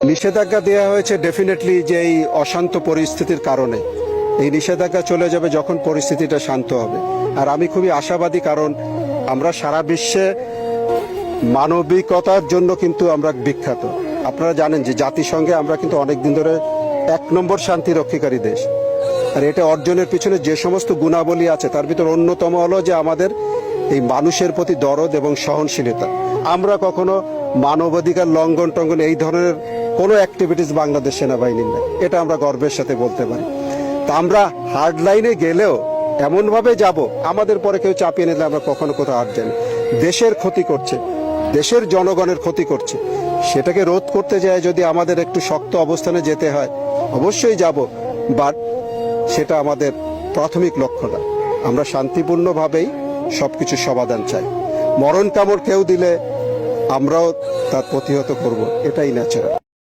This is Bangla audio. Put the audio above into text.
নিষেধাজ্ঞা দেওয়া হয়েছে ডেফিনেটলি যে এই অশান্ত পরিস্থিতির কারণে। এই নিষেধাজ্ঞা চলে যাবে যখন পরিস্থিতিটা শান্ত হবে। আর আমি খুবই আশাবাদী, কারণ আমরা সারা বিশ্বে মানবিকতার জন্য কিন্তু আমরা বিখ্যাত। আপনারা জানেন যে জাতিসংঘে আমরা কিন্তু অনেকদিন ধরে 1 নম্বর শান্তি রক্ষাকারী দেশ। আর এটা অর্জনের পিছনে যে সমস্ত গুণাবলী আছে তার ভিতর অন্যতম হলো যে আমাদের এই মানুষের প্রতি দরদ এবং সহনশীলতা। আমরা কখনো মানবাধিকার লঙ্ঘন টঙ্ঘন এই ধরনের কোনো অ্যাক্টিভিটিস বাংলাদেশ সেনাবাহিনীর নাই, এটা আমরা গর্বের সাথে বলতে পারি। তা আমরা হার্ড লাইনে গেলেও এমনভাবে যাব আমাদের পরে কেউ চাপিয়ে নিলে আমরা কখনো কোথাও হার যাই না। দেশের ক্ষতি করছে, দেশের জনগণের ক্ষতি করছে, সেটাকে রোধ করতে যায় যদি আমাদের একটু শক্ত অবস্থানে যেতে হয় অবশ্যই যাব, বাট সেটা আমাদের প্রাথমিক লক্ষ্য না। আমরা শান্তিপূর্ণভাবেই সবকিছু সমাধান চাই। মরণ কামড় কেউ দিলে আমরাও তার প্রতিহত করব, এটাই ন্যাচারাল।